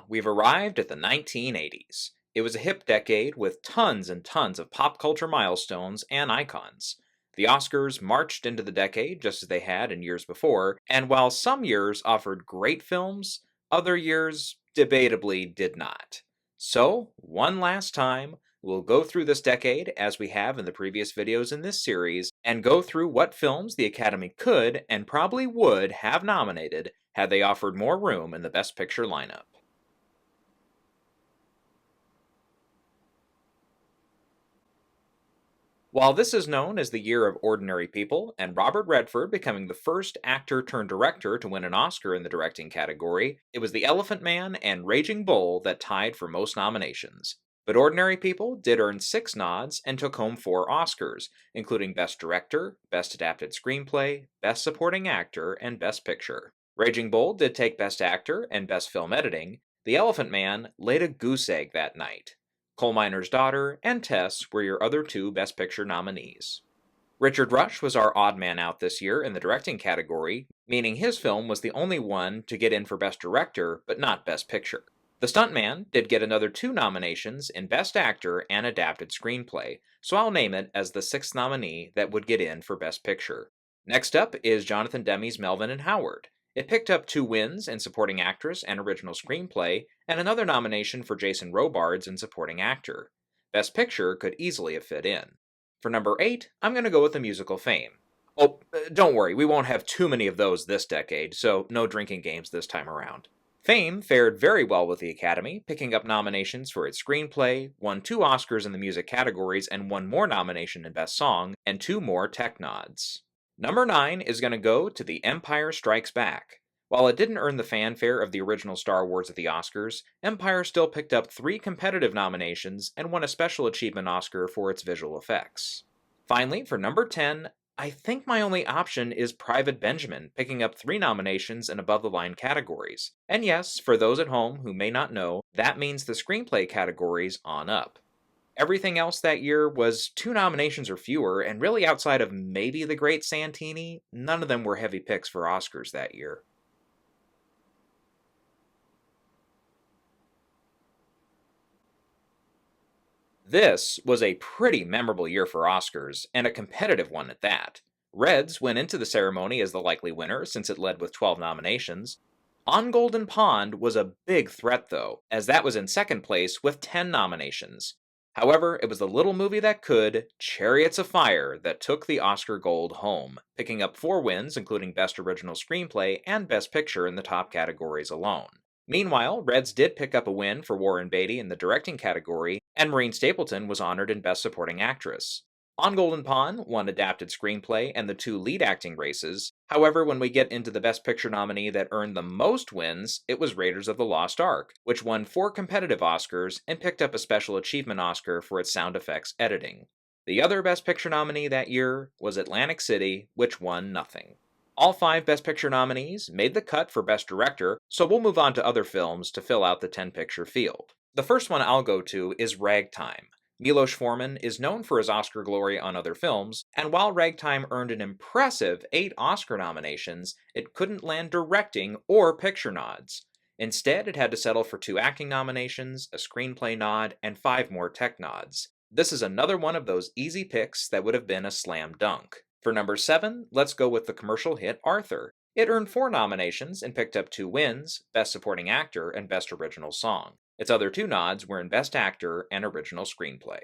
We've arrived at the 1980s. It was a hip decade with tons and tons of pop culture milestones and icons. The Oscars marched into the decade just as they had in years before, and while some years offered great films, other years debatably did not. So, one last time, we'll go through this decade as we have in the previous videos in this series, and go through what films the Academy could and probably would have nominated had they offered more room in the Best Picture lineup. While this is known as the year of ordinary people, and Robert Redford becoming the first actor turned director to win an Oscar in the directing category, it was The Elephant Man and Raging Bull that tied for most nominations. But Ordinary People did earn 6 nods and took home 4 Oscars, including Best Director, Best Adapted Screenplay, Best Supporting Actor, and Best Picture. Raging Bull did take Best Actor and Best Film Editing. The Elephant Man laid a goose egg that night. Coal Miner's Daughter and Tess were your other 2 Best Picture nominees. Richard Rush was our odd man out this year in the directing category, meaning his film was the only one to get in for Best Director, but not Best Picture. The Stuntman did get another 2 nominations in Best Actor and Adapted Screenplay, so I'll name it as the 6th nominee that would get in for Best Picture. Next up is Jonathan Demme's Melvin and Howard. It picked up 2 wins in Supporting Actress and Original Screenplay, and another nomination for Jason Robards in Supporting Actor. Best Picture could easily have fit in. For number 8, I'm going to go with the musical Fame. Don't worry, we won't have too many of those this decade, so no drinking games this time around. Fame fared very well with the Academy, picking up nominations for its screenplay, won 2 Oscars in the music categories, and 1 more nomination in Best Song, and 2 more tech nods. Number 9 is going to go to The Empire Strikes Back. While it didn't earn the fanfare of the original Star Wars at the Oscars, Empire still picked up 3 competitive nominations and won a Special Achievement Oscar for its visual effects. Finally, for number 10, I think my only option is Private Benjamin, picking up 3 nominations in above-the-line categories. And yes, for those at home who may not know, that means the screenplay categories on up. Everything else that year was 2 nominations or fewer, and really outside of maybe The Great Santini, none of them were heavy picks for Oscars that year. This was a pretty memorable year for Oscars, and a competitive one at that. Reds went into the ceremony as the likely winner since it led with 12 nominations. On Golden Pond was a big threat though, as that was in second place with 10 nominations. However, it was the little movie that could, Chariots of Fire, that took the Oscar Gold home, picking up 4 wins including Best Original Screenplay and Best Picture in the top categories alone. Meanwhile, Reds did pick up a win for Warren Beatty in the directing category, and Maureen Stapleton was honored in Best Supporting Actress. On Golden Pond won Adapted Screenplay and the 2 lead acting races. However, when we get into the Best Picture nominee that earned the most wins, it was Raiders of the Lost Ark, which won 4 competitive Oscars and picked up a Special Achievement Oscar for its sound effects editing. The other Best Picture nominee that year was Atlantic City, which won nothing. All 5 Best Picture nominees made the cut for Best Director, so we'll move on to other films to fill out the 10-picture field. The first one I'll go to is Ragtime. Milos Forman is known for his Oscar glory on other films, and while Ragtime earned an impressive 8 Oscar nominations, it couldn't land directing or picture nods. Instead, it had to settle for 2 acting nominations, a screenplay nod, and 5 more tech nods. This is another one of those easy picks that would have been a slam dunk. For number 7, let's go with the commercial hit Arthur. It earned 4 nominations and picked up 2 wins, Best Supporting Actor and Best Original Song. Its other 2 nods were in Best Actor and Original Screenplay.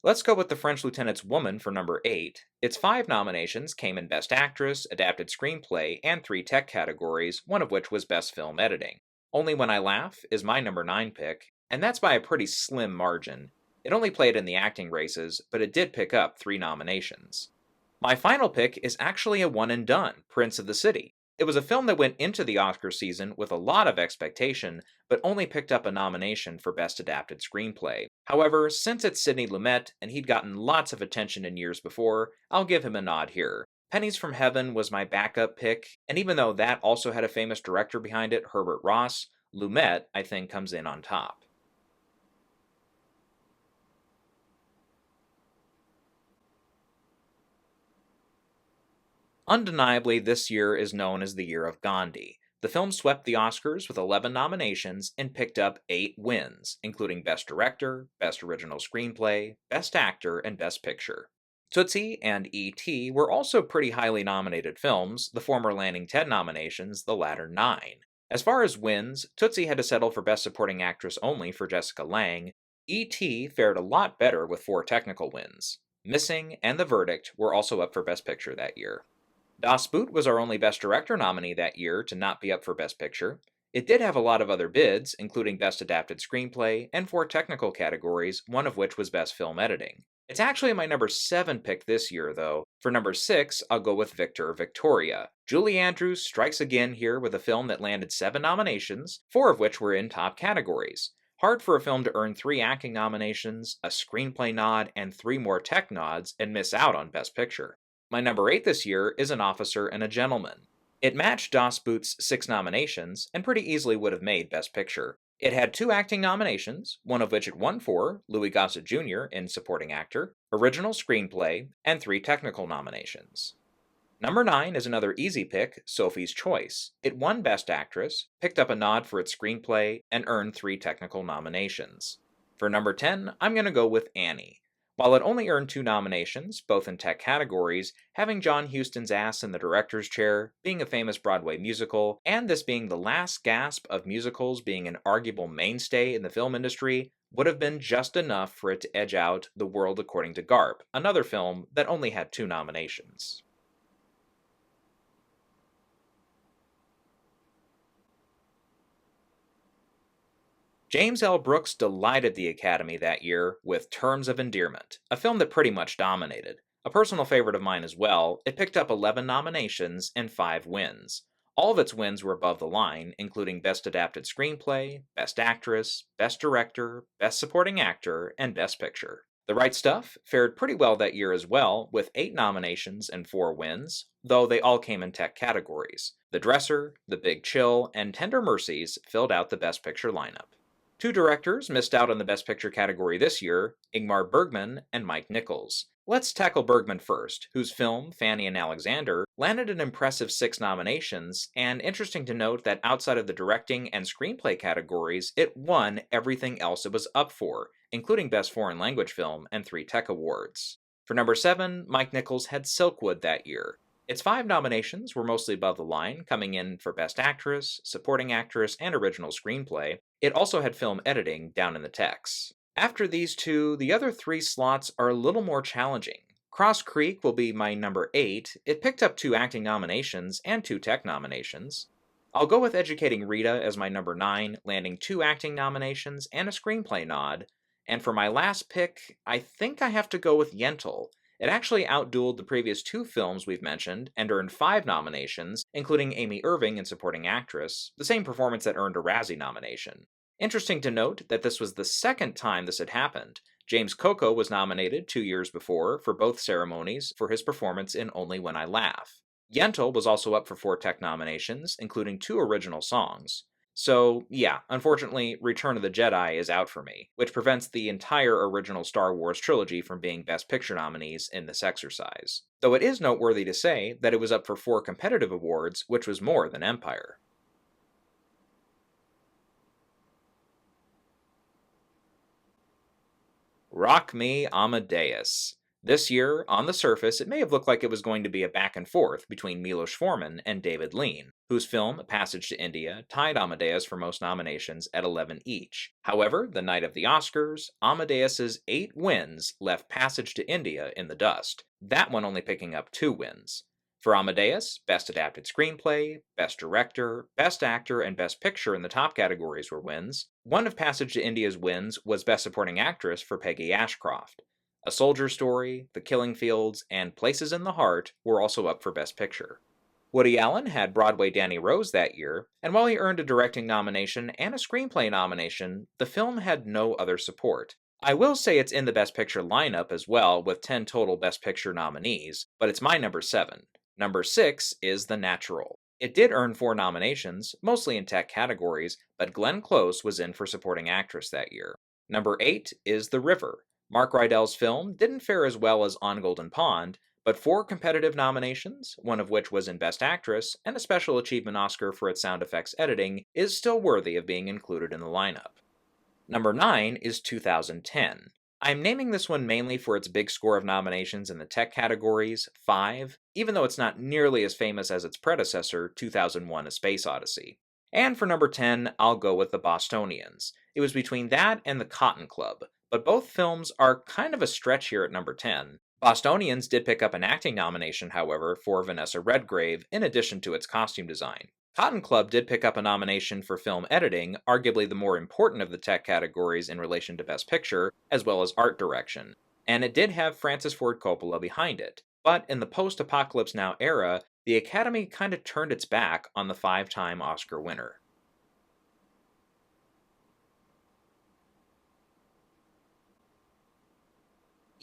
Let's go with The French Lieutenant's Woman for number 8. Its 5 nominations came in Best Actress, Adapted Screenplay, and 3 tech categories, one of which was Best Film Editing. Only When I Laugh is my number 9 pick, and that's by a pretty slim margin. It only played in the acting races, but it did pick up 3 nominations. My final pick is actually a one and done, Prince of the City. It was a film that went into the Oscar season with a lot of expectation, but only picked up a nomination for Best Adapted Screenplay. However, since it's Sidney Lumet, and he'd gotten lots of attention in years before, I'll give him a nod here. Pennies from Heaven was my backup pick, and even though that also had a famous director behind it, Herbert Ross, Lumet, I think, comes in on top. Undeniably, this year is known as the Year of Gandhi. The film swept the Oscars with 11 nominations and picked up 8 wins, including Best Director, Best Original Screenplay, Best Actor, and Best Picture. Tootsie and E.T. were also pretty highly nominated films, the former landing 10 nominations, the latter 9. As far as wins, Tootsie had to settle for Best Supporting Actress only for Jessica Lange. E.T. fared a lot better with 4 technical wins. Missing and The Verdict were also up for Best Picture that year. Das Boot was our only Best Director nominee that year to not be up for Best Picture. It did have a lot of other bids, including Best Adapted Screenplay and 4 technical categories, one of which was Best Film Editing. It's actually my number 7 pick this year, though. For number 6, I'll go with Victor Victoria. Julie Andrews strikes again here with a film that landed 7 nominations, 4 of which were in top categories. Hard for a film to earn 3 acting nominations, a screenplay nod, and 3 more tech nods, and miss out on Best Picture. My number 8 this year is An Officer and a Gentleman. It matched Das Boot's 6 nominations, and pretty easily would have made Best Picture. It had 2 acting nominations, one of which it won for, Louis Gossett Jr. in Supporting Actor, Original Screenplay, and 3 technical nominations. Number 9 is another easy pick, Sophie's Choice. It won Best Actress, picked up a nod for its screenplay, and earned 3 technical nominations. For number 10, I'm going to go with Annie. While it only earned 2 nominations, both in tech categories, having John Huston's ass in the director's chair, being a famous Broadway musical, and this being the last gasp of musicals being an arguable mainstay in the film industry, would have been just enough for it to edge out The World According to Garp, another film that only had 2 nominations. James L. Brooks delighted the Academy that year with Terms of Endearment, a film that pretty much dominated. A personal favorite of mine as well, it picked up 11 nominations and 5 wins. All of its wins were above the line, including Best Adapted Screenplay, Best Actress, Best Director, Best Supporting Actor, and Best Picture. The Right Stuff fared pretty well that year as well, with 8 nominations and 4 wins, though they all came in tech categories. The Dresser, The Big Chill, and Tender Mercies filled out the Best Picture lineup. 2 directors missed out on the Best Picture category this year, Ingmar Bergman and Mike Nichols. Let's tackle Bergman first, whose film, Fanny and Alexander, landed an impressive 6 nominations, and interesting to note that outside of the directing and screenplay categories, it won everything else it was up for, including Best Foreign Language Film and 3 tech awards. For number 7, Mike Nichols had Silkwood that year. Its 5 nominations were mostly above the line, coming in for Best Actress, Supporting Actress, and Original Screenplay. It also had film editing down in the techs. After these 2, the other 3 slots are a little more challenging. Cross Creek will be my number 8. It picked up 2 acting nominations and 2 tech nominations. I'll go with Educating Rita as my number 9, landing 2 acting nominations and a screenplay nod. And for my last pick, I think I have to go with Yentl. It actually outdueled the previous 2 films we've mentioned and earned 5 nominations, including Amy Irving in Supporting Actress, the same performance that earned a Razzie nomination. Interesting to note that this was the second time this had happened. James Coco was nominated 2 years before for both ceremonies for his performance in Only When I Laugh. Yentl was also up for 4 tech nominations, including 2 original songs. So, yeah, unfortunately, Return of the Jedi is out for me, which prevents the entire original Star Wars trilogy from being Best Picture nominees in this exercise. Though it is noteworthy to say that it was up for 4 competitive awards, which was more than Empire. Rock Me Amadeus. This year, on the surface, it may have looked like it was going to be a back and forth between Milos Forman and David Lean, whose film, Passage to India, tied Amadeus for most nominations at 11 each. However, the night of the Oscars, Amadeus's 8 wins left Passage to India in the dust, that one only picking up 2 wins. For Amadeus, Best Adapted Screenplay, Best Director, Best Actor, and Best Picture in the top categories were wins. One of Passage to India's wins was Best Supporting Actress for Peggy Ashcroft. A Soldier Story, The Killing Fields, and Places in the Heart were also up for Best Picture. Woody Allen had Broadway Danny Rose that year, and while he earned a directing nomination and a screenplay nomination, the film had no other support. I will say it's in the Best Picture lineup as well, with 10 total Best Picture nominees, but it's my number 7. Number 6 is The Natural. It did earn 4 nominations, mostly in tech categories, but Glenn Close was in for Supporting Actress that year. Number 8 is The River. Mark Rydell's film didn't fare as well as On Golden Pond, but 4 competitive nominations, one of which was in Best Actress, and a Special Achievement Oscar for its sound effects editing, is still worthy of being included in the lineup. Number 9 is 2010. I'm naming this one mainly for its big score of nominations in the tech categories, 5, even though it's not nearly as famous as its predecessor, 2001: A Space Odyssey. And for number 10, I'll go with The Bostonians. It was between that and The Cotton Club, but both films are kind of a stretch here at number 10. Bostonians did pick up an acting nomination, however, for Vanessa Redgrave, in addition to its costume design. Cotton Club did pick up a nomination for film editing, arguably the more important of the tech categories in relation to Best Picture, as well as art direction, and it did have Francis Ford Coppola behind it. But in the post-apocalypse now era, the Academy kind of turned its back on the 5-time Oscar winner.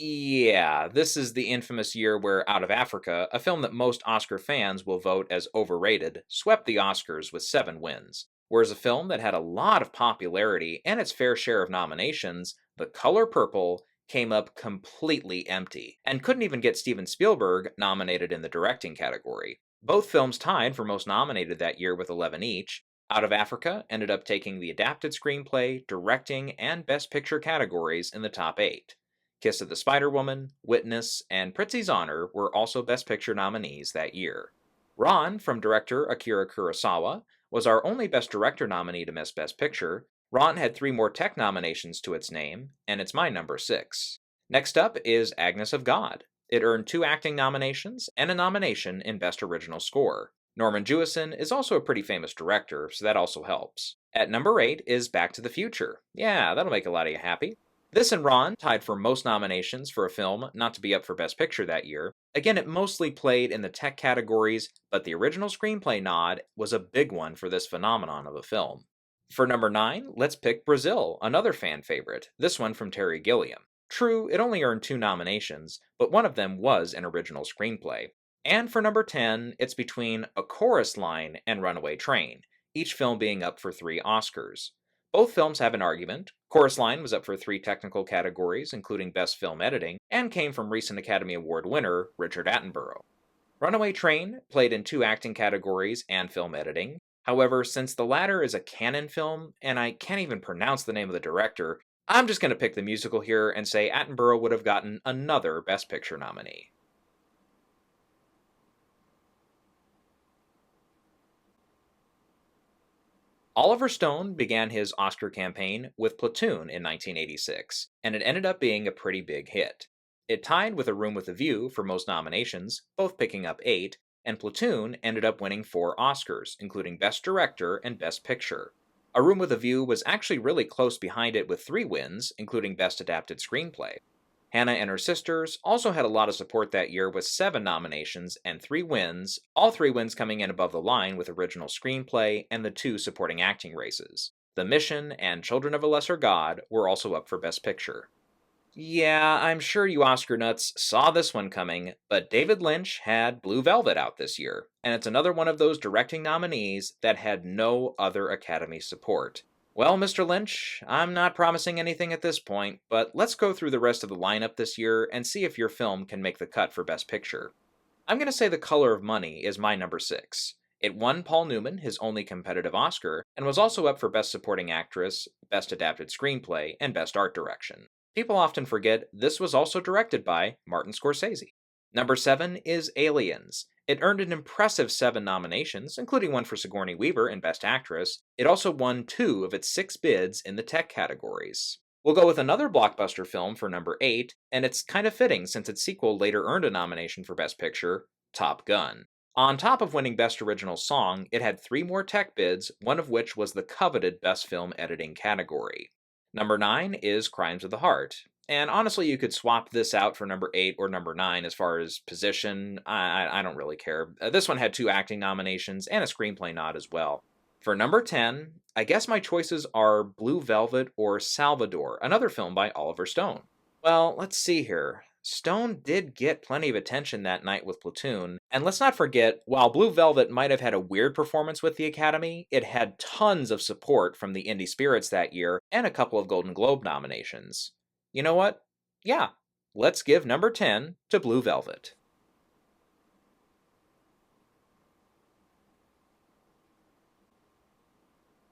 Yeah, this is the infamous year where Out of Africa, a film that most Oscar fans will vote as overrated, swept the Oscars with 7 wins. Whereas a film that had a lot of popularity and its fair share of nominations, The Color Purple, came up completely empty, and couldn't even get Steven Spielberg nominated in the directing category. Both films tied for most nominated that year with 11 each. Out of Africa ended up taking the adapted screenplay, directing, and Best Picture categories in the top 8. Kiss of the Spider Woman, Witness, and Prizzi's Honor were also Best Picture nominees that year. Ron, from director Akira Kurosawa, was our only Best Director nominee to miss Best Picture. Ron had 3 more tech nominations to its name, and it's my number 6. Next up is Agnes of God. It earned 2 acting nominations and a nomination in Best Original Score. Norman Jewison is also a pretty famous director, so that also helps. At number 8 is Back to the Future. Yeah, that'll make a lot of you happy. This and Ron tied for most nominations for a film not to be up for Best Picture that year. Again, it mostly played in the tech categories, but the original screenplay nod was a big one for this phenomenon of a film. For number 9, let's pick Brazil, another fan favorite, this one from Terry Gilliam. True, it only earned 2 nominations, but one of them was an original screenplay. And for number 10, it's between A Chorus Line and Runaway Train, each film being up for 3 Oscars. Both films have an argument. Chorus Line was up for 3 technical categories, including Best Film Editing, and came from recent Academy Award winner Richard Attenborough. Runaway Train played in 2 acting categories and film editing. However, since the latter is a canon film, and I can't even pronounce the name of the director, I'm just going to pick the musical here and say Attenborough would have gotten another Best Picture nominee. Oliver Stone began his Oscar campaign with Platoon in 1986, and it ended up being a pretty big hit. It tied with A Room with a View for most nominations, both picking up 8, and Platoon ended up winning 4 Oscars, including Best Director and Best Picture. A Room with a View was actually really close behind it with 3 wins, including Best Adapted Screenplay. Hannah and Her Sisters also had a lot of support that year with 7 nominations and 3 wins, all 3 wins coming in above the line with original screenplay and the 2 supporting acting races. The Mission and Children of a Lesser God were also up for Best Picture. Yeah, I'm sure you Oscar nuts saw this one coming, but David Lynch had Blue Velvet out this year, and it's another one of those directing nominees that had no other Academy support. Well, Mr. Lynch, I'm not promising anything at this point, but let's go through the rest of the lineup this year and see if your film can make the cut for Best Picture. I'm going to say The Color of Money is my number 6. It won Paul Newman his only competitive Oscar, and was also up for Best Supporting Actress, Best Adapted Screenplay, and Best Art Direction. People often forget this was also directed by Martin Scorsese. Number 7 is Aliens. It earned an impressive 7 nominations, including one for Sigourney Weaver in Best Actress. It also won 2 of its 6 bids in the tech categories. We'll go with another blockbuster film for number 8, and it's kind of fitting since its sequel later earned a nomination for Best Picture, Top Gun. On top of winning Best Original Song, it had 3 more tech bids, one of which was the coveted Best Film Editing category. Number 9 is Crimes of the Heart. And honestly, you could swap this out for number 8 or number 9 as far as position. I don't really care. This one had 2 acting nominations and a screenplay nod as well. For number 10, I guess my choices are Blue Velvet or Salvador, another film by Oliver Stone. Well, let's see here. Stone did get plenty of attention that night with Platoon, and let's not forget, while Blue Velvet might have had a weird performance with the Academy, it had tons of support from the indie spirits that year and a couple of Golden Globe nominations. You know what? Yeah, let's give number 10 to Blue Velvet.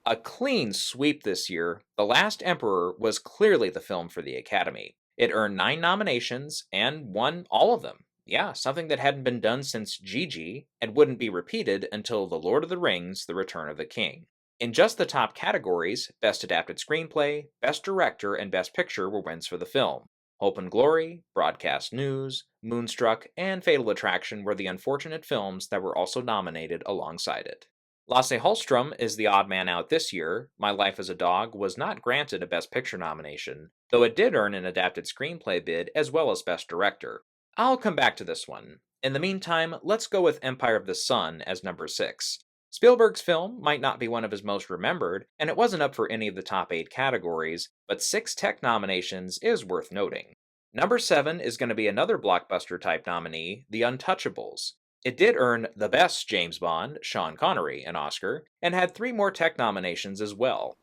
A clean sweep this year, The Last Emperor was clearly the film for the Academy. It earned 9 nominations and won all of them. Yeah, something that hadn't been done since Gigi and wouldn't be repeated until The Lord of the Rings: The Return of the King. In just the top categories, Best Adapted Screenplay, Best Director, and Best Picture were wins for the film. Hope and Glory, Broadcast News, Moonstruck, and Fatal Attraction were the unfortunate films that were also nominated alongside it. Lasse Hallström is the odd man out this year. My Life as a Dog was not granted a Best Picture nomination, though it did earn an adapted screenplay bid as well as Best Director. I'll come back to this one. In the meantime, let's go with Empire of the Sun as number 6. Spielberg's film might not be one of his most remembered, and it wasn't up for any of the top 8 categories, but 6 tech nominations is worth noting. Number 7 is going to be another blockbuster type nominee, The Untouchables. It did earn the Best James Bond, Sean Connery, an Oscar, and had 3 more tech nominations as well.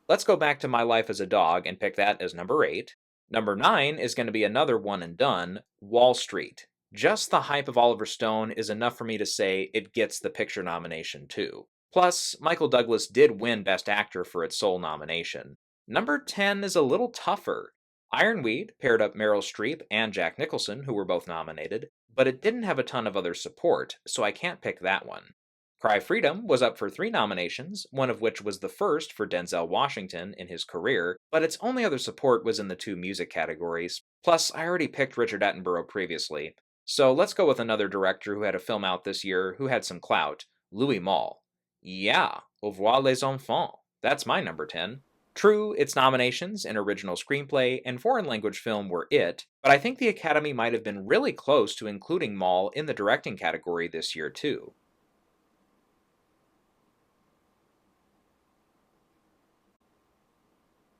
Let's go back to My Life as a Dog and pick that as number 8. Number 9 is going to be another one and done, Wall Street. Just the hype of Oliver Stone is enough for me to say it gets the picture nomination too. Plus, Michael Douglas did win Best Actor for its sole nomination. Number 10 is a little tougher. Ironweed paired up Meryl Streep and Jack Nicholson, who were both nominated, but it didn't have a ton of other support, so I can't pick that one. Cry Freedom was up for 3 nominations, one of which was the first for Denzel Washington in his career, but its only other support was in the 2 music categories. Plus, I already picked Richard Attenborough previously. So let's go with another director who had a film out this year who had some clout, Louis Malle. Yeah, Au revoir les enfants. That's my number 10. True, its nominations in original screenplay and foreign language film were it, but I think the Academy might have been really close to including Malle in the directing category this year too.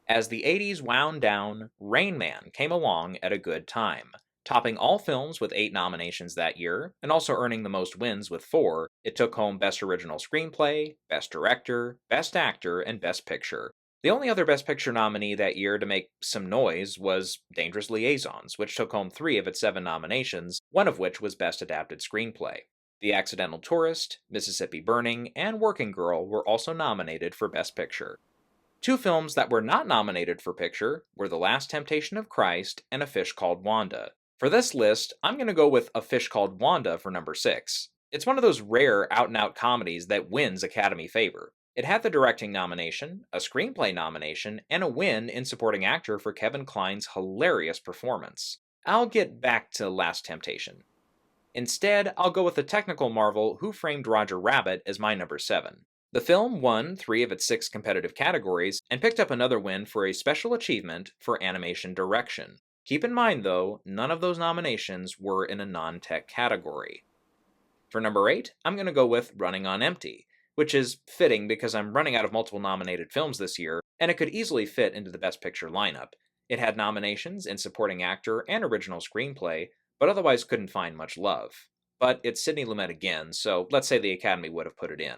As the 80s wound down, Rain Man came along at a good time. Topping all films with 8 nominations that year, and also earning the most wins with 4, it took home Best Original Screenplay, Best Director, Best Actor, and Best Picture. The only other Best Picture nominee that year to make some noise was Dangerous Liaisons, which took home 3 of its 7 nominations, one of which was Best Adapted Screenplay. The Accidental Tourist, Mississippi Burning, and Working Girl were also nominated for Best Picture. 2 films that were not nominated for picture were The Last Temptation of Christ and A Fish Called Wanda. For this list, I'm going to go with A Fish Called Wanda for number 6. It's one of those rare out-and-out comedies that wins Academy favor. It had the directing nomination, a screenplay nomination, and a win in supporting actor for Kevin Kline's hilarious performance. I'll get back to Last Temptation. Instead, I'll go with the technical marvel Who Framed Roger Rabbit as my number 7. The film won 3 of its 6 competitive categories and picked up another win for a special achievement for animation direction. Keep in mind, though, none of those nominations were in a non-tech category. For number 8, I'm going to go with Running on Empty, which is fitting because I'm running out of multiple nominated films this year, and it could easily fit into the Best Picture lineup. It had nominations in Supporting Actor and Original Screenplay, but otherwise couldn't find much love. But it's Sidney Lumet again, so let's say the Academy would have put it in.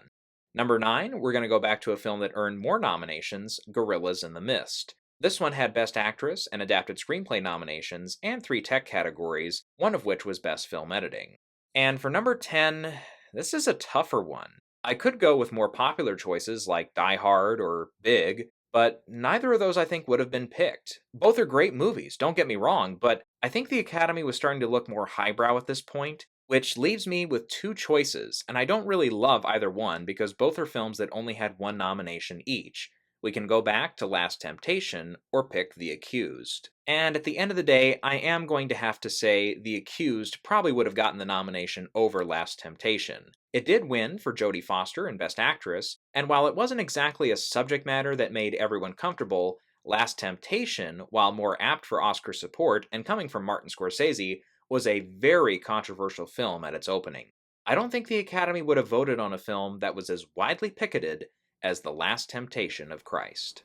Number 9, we're going to go back to a film that earned more nominations, Gorillas in the Mist. This one had Best Actress and Adapted Screenplay nominations and 3 tech categories, one of which was Best Film Editing. And for number 10, this is a tougher one. I could go with more popular choices like Die Hard or Big, but neither of those I think would have been picked. Both are great movies, don't get me wrong, but I think the Academy was starting to look more highbrow at this point, which leaves me with 2 choices, and I don't really love either one because both are films that only had 1 nomination each. We can go back to Last Temptation or pick The Accused. And at the end of the day, I am going to have to say The Accused probably would have gotten the nomination over Last Temptation. It did win for Jodie Foster in Best Actress, and while it wasn't exactly a subject matter that made everyone comfortable, Last Temptation, while more apt for Oscar support and coming from Martin Scorsese, was a very controversial film at its opening. I don't think the Academy would have voted on a film that was as widely picketed as The Last Temptation of Christ.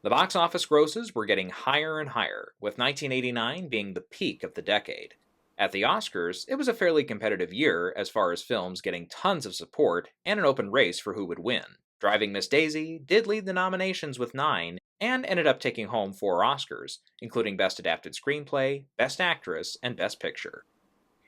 The box office grosses were getting higher and higher, with 1989 being the peak of the decade. At the Oscars, it was a fairly competitive year as far as films getting tons of support and an open race for who would win. Driving Miss Daisy did lead the nominations with 9, and ended up taking home 4 Oscars, including Best Adapted Screenplay, Best Actress, and Best Picture.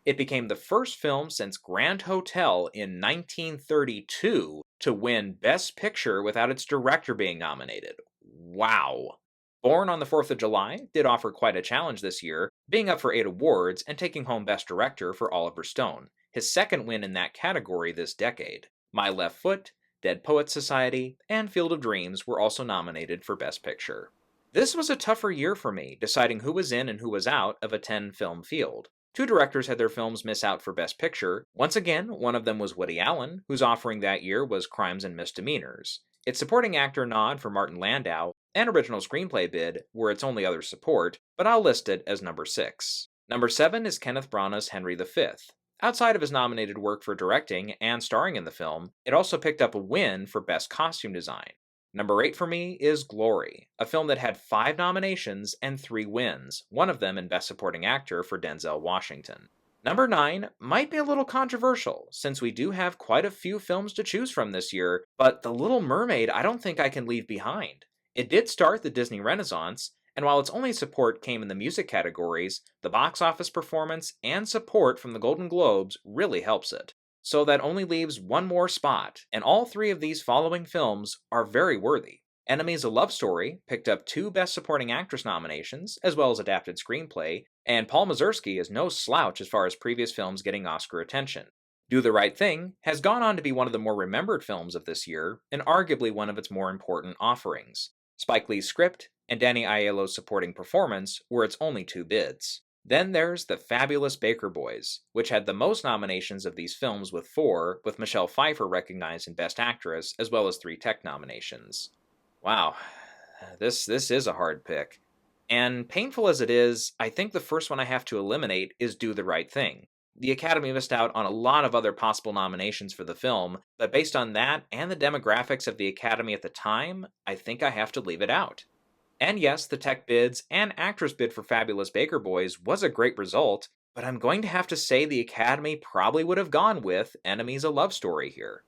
It became the first film since Grand Hotel in 1932 to win Best Picture without its director being nominated. Wow. Born on the 4th of July did offer quite a challenge this year, being up for 8 awards and taking home Best Director for Oliver Stone, his second win in that category this decade. My Left Foot, Dead Poets Society, and Field of Dreams were also nominated for Best Picture. This was a tougher year for me, deciding who was in and who was out of a 10-film field. Two directors had their films miss out for Best Picture. Once again, one of them was Woody Allen, whose offering that year was Crimes and Misdemeanors. Its supporting actor nod for Martin Landau and original screenplay bid were its only other support, but I'll list it as number 6. Number 7 is Kenneth Branagh's Henry V. Outside of his nominated work for directing and starring in the film, it also picked up a win for Best Costume Design. Number 8 for me is Glory, a film that had 5 nominations and 3 wins, one of them in Best Supporting Actor for Denzel Washington. Number 9 might be a little controversial, since we do have quite a few films to choose from this year, but The Little Mermaid I don't think I can leave behind. It did start the Disney Renaissance, and while its only support came in the music categories, the box office performance and support from the Golden Globes really helps it. So that only leaves one more spot, and all 3 of these following films are very worthy. Enemies: A Love Story picked up 2 Best Supporting Actress nominations, as well as Adapted Screenplay, and Paul Mazursky is no slouch as far as previous films getting Oscar attention. Do the Right Thing has gone on to be one of the more remembered films of this year, and arguably one of its more important offerings. Spike Lee's script and Danny Aiello's supporting performance were its only 2 bids. Then there's The Fabulous Baker Boys, which had the most nominations of these films with 4, with Michelle Pfeiffer recognized in Best Actress, as well as 3 Tech nominations. Wow, this is a hard pick. And painful as it is, I think the first one I have to eliminate is Do the Right Thing. The Academy missed out on a lot of other possible nominations for the film, but based on that and the demographics of the Academy at the time, I think I have to leave it out. And yes, the tech bids and actress bid for Fabulous Baker Boys was a great result, but I'm going to have to say the Academy probably would have gone with Enemies: A Love Story here.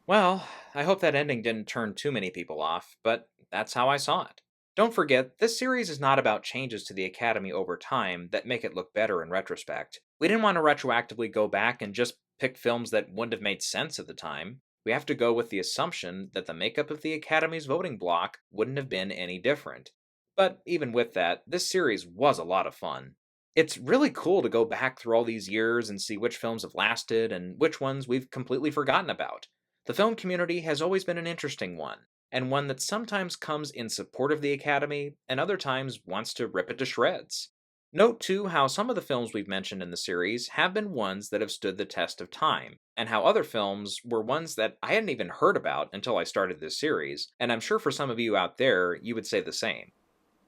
Well, I hope that ending didn't turn too many people off, but that's how I saw it. Don't forget, this series is not about changes to the Academy over time that make it look better in retrospect. We didn't want to retroactively go back and just pick films that wouldn't have made sense at the time. We have to go with the assumption that the makeup of the Academy's voting block wouldn't have been any different. But even with that, this series was a lot of fun. It's really cool to go back through all these years and see which films have lasted and which ones we've completely forgotten about. The film community has always been an interesting one, and one that sometimes comes in support of the Academy and other times wants to rip it to shreds. Note too how some of the films we've mentioned in the series have been ones that have stood the test of time, and how other films were ones that I hadn't even heard about until I started this series, and I'm sure for some of you out there, you would say the same.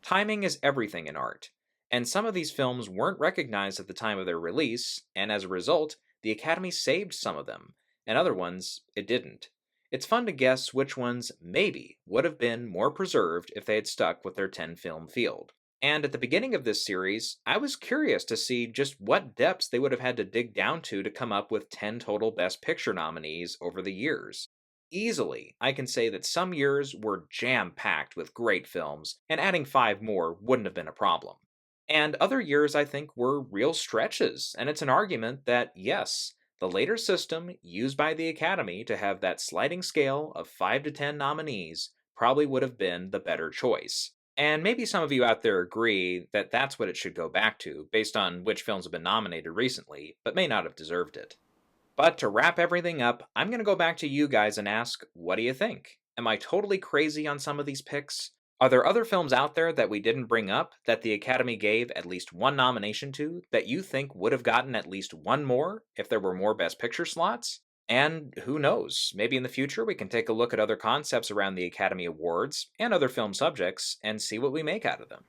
Timing is everything in art, and some of these films weren't recognized at the time of their release, and as a result, the Academy saved some of them, and other ones it didn't. It's fun to guess which ones maybe would have been more preserved if they had stuck with their 10-film field. And at the beginning of this series, I was curious to see just what depths they would have had to dig down to come up with 10 total Best Picture nominees over the years. Easily, I can say that some years were jam-packed with great films, and adding 5 more wouldn't have been a problem. And other years I think were real stretches, and it's an argument that, yes, the later system used by the Academy to have that sliding scale of 5 to 10 nominees probably would have been the better choice. And maybe some of you out there agree that that's what it should go back to, based on which films have been nominated recently, but may not have deserved it. But to wrap everything up, I'm going to go back to you guys and ask, what do you think? Am I totally crazy on some of these picks? Are there other films out there that we didn't bring up that the Academy gave at least 1 nomination to that you think would have gotten at least 1 more if there were more Best Picture slots? And who knows, maybe in the future we can take a look at other concepts around the Academy Awards and other film subjects and see what we make out of them.